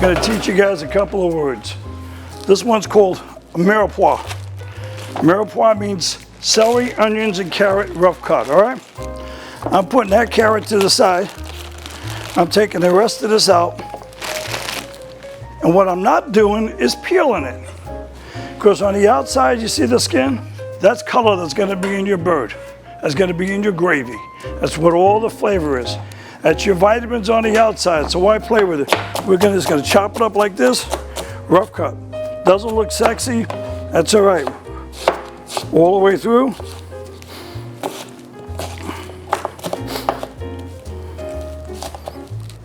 going to teach you guys a couple of words. This one's called mirepoix. Mirepoix means celery, onions, and carrot rough cut, all right? I'm putting that carrot to the side. I'm taking the rest of this out. And what I'm not doing is peeling it. Because on the outside, you see the skin? That's color that's going to be in your bird. That's going to be in your gravy. That's what all the flavor is. That's your vitamins on the outside, so why play with it? We're just going to chop it up like this, rough cut. Doesn't look sexy, that's all right. All the way through.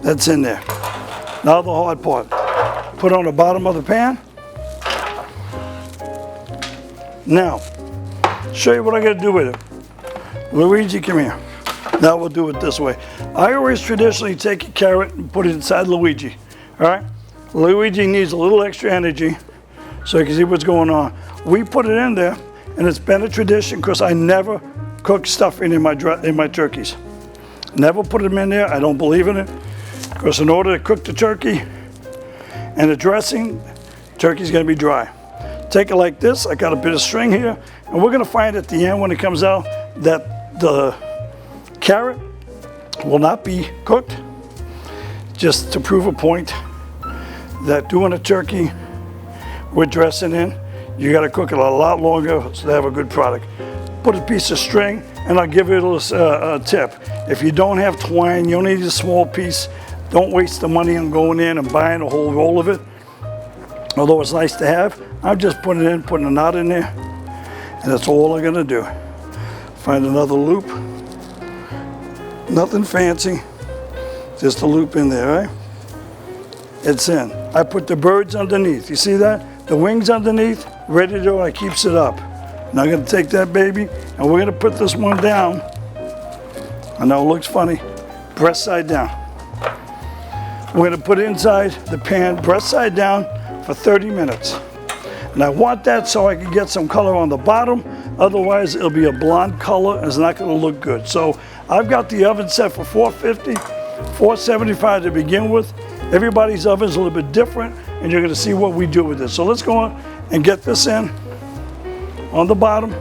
That's in there. Now the hard part. Put on the bottom of the pan. Now, show you what I'm going to do with it. Luigi, come here. Now we'll do it this way. I always traditionally take a carrot and put it inside Luigi. All right? Luigi needs a little extra energy so you can see what's going on. We put it in there, and it's been a tradition because I never cook stuffing in my turkeys. Never put them in there. I don't believe in it. Because in order to cook the turkey and the dressing, turkey's going to be dry. Take it like this. I got a bit of string here, and we're going to find at the end when it comes out that the carrot will not be cooked, just to prove a point that doing a turkey with dressing in, you got to cook it a lot longer so they have a good product. Put a piece of string, and I'll give you a tip. If you don't have twine, you only need a small piece. Don't waste the money on going in and buying a whole roll of it. Although it's nice to have, I'm just putting a knot in there, and that's all I'm gonna do. Find another loop. Nothing fancy, just a loop in there, right? It's in. I put the birds underneath. You see that? The wings underneath, ready to go, I keeps it up. Now I'm gonna take that baby, and we're gonna put this one down. I know it looks funny, breast side down. We're gonna put it inside the pan, breast side down, for 30 minutes. And I want that so I can get some color on the bottom, otherwise it'll be a blonde color and it's not gonna look good. So I've got the oven set for 450, 475 to begin with. Everybody's oven's a little bit different, and you're gonna see what we do with it. So let's go on and get this in on the bottom.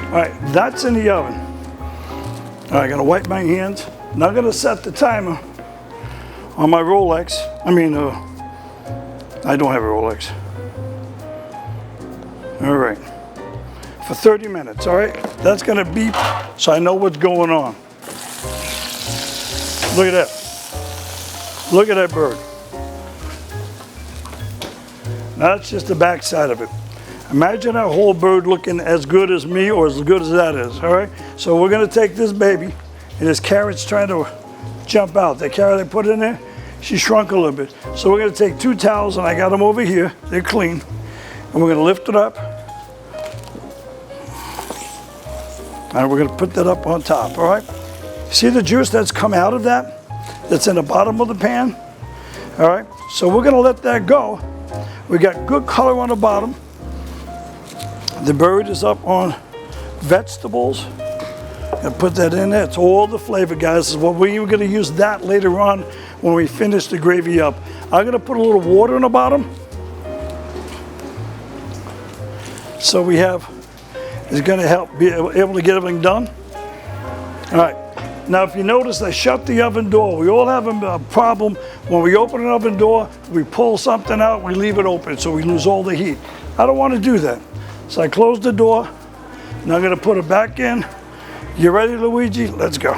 All right, that's in the oven. All right, I'm gonna wipe my hands. Now I'm gonna set the timer on my Rolex. I don't have a Rolex. All right, for 30 minutes, all right? That's gonna beep so I know what's going on. Look at that. Look at that bird. Now that's just the back side of it. Imagine that whole bird looking as good as me or as good as that is, all right? So we're gonna take this baby, and this carrot's trying to jump out. The carrot I put in there, she shrunk a little bit. So we're gonna take 2 towels, and I got them over here, they're clean, and we're gonna lift it up, and we're gonna put that up on top, all right? See the juice that's come out of that? That's in the bottom of the pan, all right? So we're gonna let that go. We got good color on the bottom. The bird is up on vegetables. And put that in there. It's all the flavor, guys. We're going to use that later on when we finish the gravy up. I'm going to put a little water on the bottom. So we have, it's going to help be able to get everything done. All right. Now, if you notice, I shut the oven door. We all have a problem. When we open an oven door, we pull something out, we leave it open, so we lose all the heat. I don't want to do that. So I close the door. Now I'm going to put it back in. You ready, Luigi? Let's go.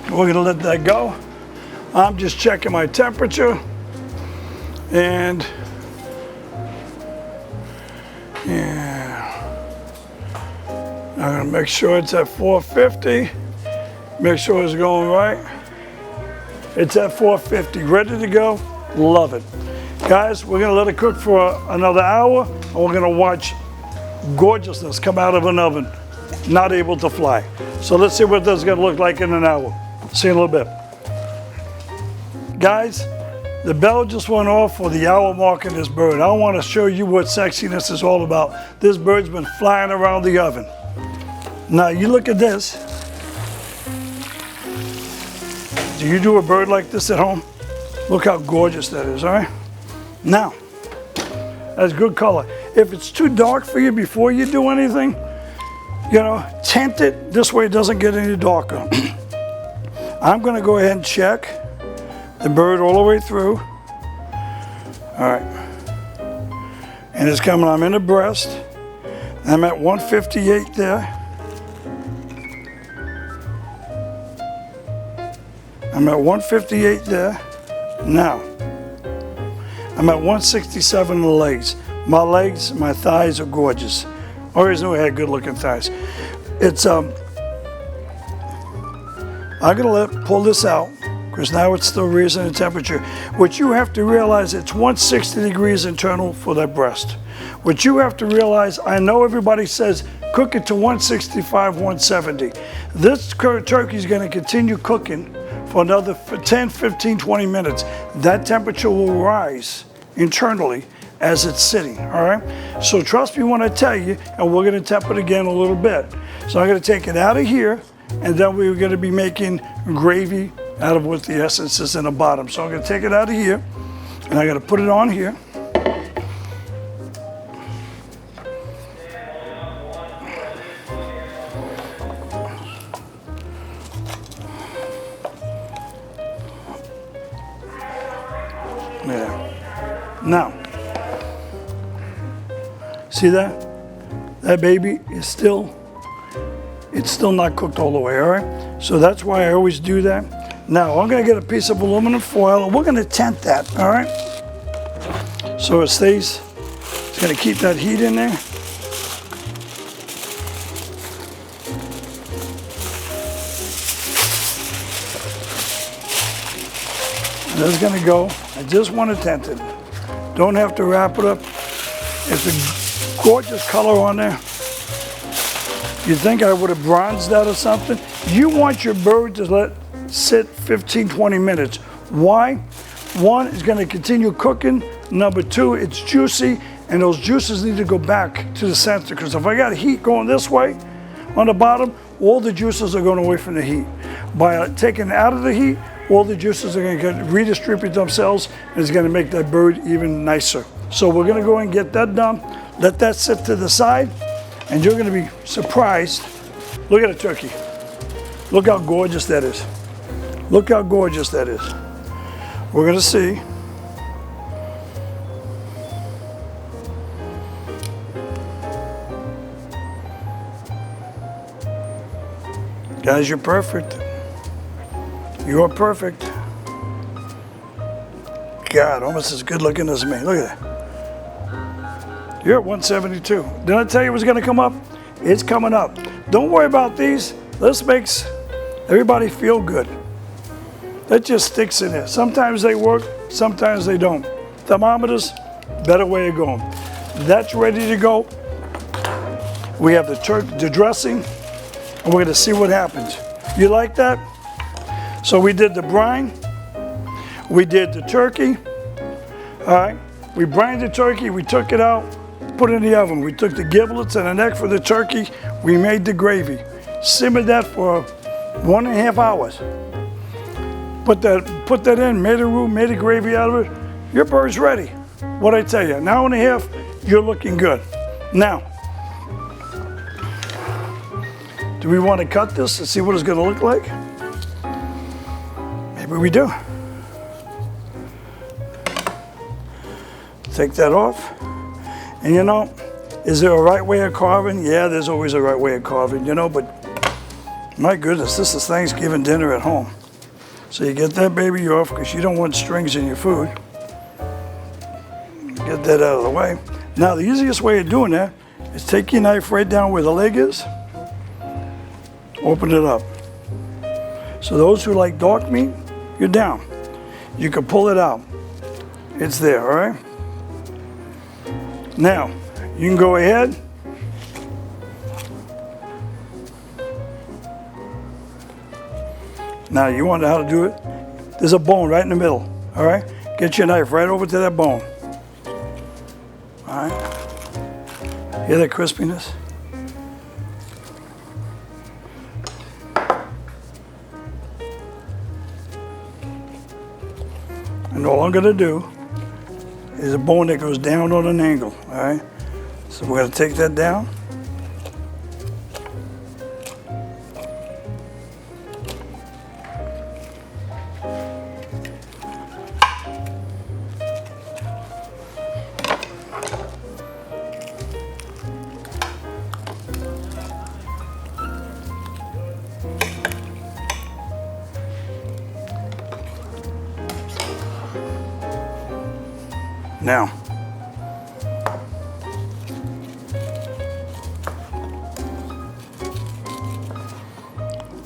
We're gonna let that go. I'm just checking my temperature. And yeah, I'm gonna make sure it's at 450. Make sure it's going right. It's at 450, ready to go. Love it. Guys, we're gonna let it cook for another hour, and we're gonna watch gorgeousness come out of an oven, not able to fly. So let's see what this is gonna look like in an hour. See you in a little bit. Guys, the bell just went off for the hour mark of this bird. I wanna show you what sexiness is all about. This bird's been flying around the oven. Now you look at this. Do you do a bird like this at home? Look how gorgeous that is, all right? Now, that's good color. If it's too dark for you before you do anything, you know, tint it. This way it doesn't get any darker. I'm gonna go ahead and check the bird all the way through. All right. And it's coming, I'm in the breast. I'm at 158 there. I'm at 158 there. Now, I'm at 167 in the legs. My legs, my thighs are gorgeous. Always knew I had good looking thighs. It's, I'm gonna pull this out because now it's still raising the temperature. What you have to realize, it's 160 degrees internal for that breast. What you have to realize, I know everybody says cook it to 165, 170. This turkey is gonna continue cooking for another 10, 15, 20 minutes. That temperature will rise internally as it's sitting, all right? So trust me when I tell you, and we're gonna temper it again a little bit. So I'm gonna take it out of here, and then we're gonna be making gravy out of what the essence is in the bottom. So I'm gonna take it out of here, and I'm gonna put it on here. Yeah. Now, see that? That baby is still, it's still not cooked all the way, all right? So that's why I always do that. Now, I'm gonna get a piece of aluminum foil and we're gonna tent that, all right? So it stays, it's gonna keep that heat in there. And that's gonna go. I just want to tent it. Don't have to wrap it up. It's a gorgeous color on there. You think I would have bronzed that or something? You want your bird to let sit 15, 20 minutes. Why? One, it's gonna continue cooking. Number two, it's juicy, and those juices need to go back to the center, because if I got heat going this way on the bottom, all the juices are going away from the heat. By taking it out of the heat, all the juices are going to redistribute themselves, and it's going to make that bird even nicer. So we're going to go and get that done. Let that sit to the side, and you're going to be surprised. Look at the turkey. Look how gorgeous that is. Look how gorgeous that is. We're going to see. Guys, you're perfect. You're perfect. God, almost as good looking as me. Look at that. You're at 172. Did I tell you it was gonna come up? It's coming up. Don't worry about these. This makes everybody feel good. That just sticks in there. Sometimes they work, sometimes they don't. Thermometers, better way of going. That's ready to go. We have the dressing, and we're gonna see what happens. You like that? So we did the brine, we did the turkey, all right? We brined the turkey, we took it out, put it in the oven. We took the giblets and the neck for the turkey, we made the gravy. Simmered that for 1.5 hours. Put that in, made a roux, made a gravy out of it. Your bird's ready. What'd I tell you? An hour and a half, you're looking good. Now, do we want to cut this and see what it's gonna look like? Maybe we do. Take that off. And you know, is there a right way of carving? Yeah, there's always a right way of carving, you know, but my goodness, this is Thanksgiving dinner at home. So you get that baby off because you don't want strings in your food. Get that out of the way. Now, the easiest way of doing that is take your knife right down where the leg is, open it up. So those who like dark meat, you're down. You can pull it out. It's there, all right? Now, you can go ahead. Now, you want to know how to do it? There's a bone right in the middle, all right? Get your knife right over to that bone. All right? Hear that crispiness? all I'm gonna do is a bone that goes down on an angle, all right? So we're gonna take that down. Now,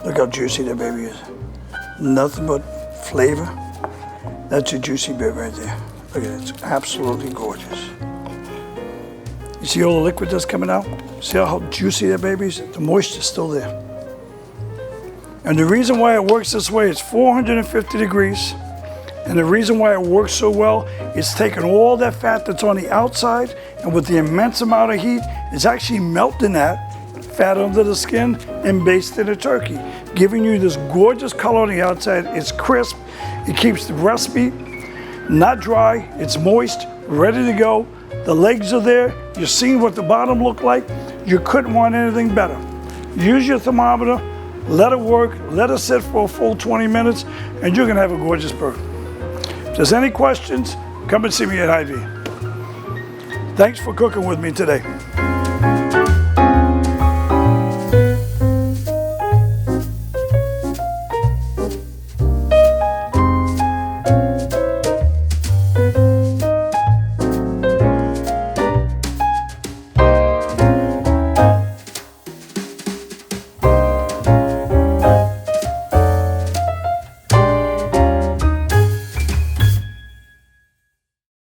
look how juicy that baby is. Nothing but flavor. That's a juicy bit right there. Look at it, it's absolutely gorgeous. You see all the liquid that's coming out? See how juicy that baby is? The moisture's still there. And the reason why it works this way, it's 450 degrees. And the reason why it works so well is taking all that fat that's on the outside, and with the immense amount of heat, it's actually melting that fat under the skin and basting the turkey, giving you this gorgeous color on the outside. It's crisp, it keeps the breast meat not dry, it's moist, ready to go. The legs are there, you're seeing what the bottom looked like. You couldn't want anything better. Use your thermometer, let it work, let it sit for a full 20 minutes, and you're gonna have a gorgeous bird. If there's any questions, come and see me at HyVee. Thanks for cooking with me today.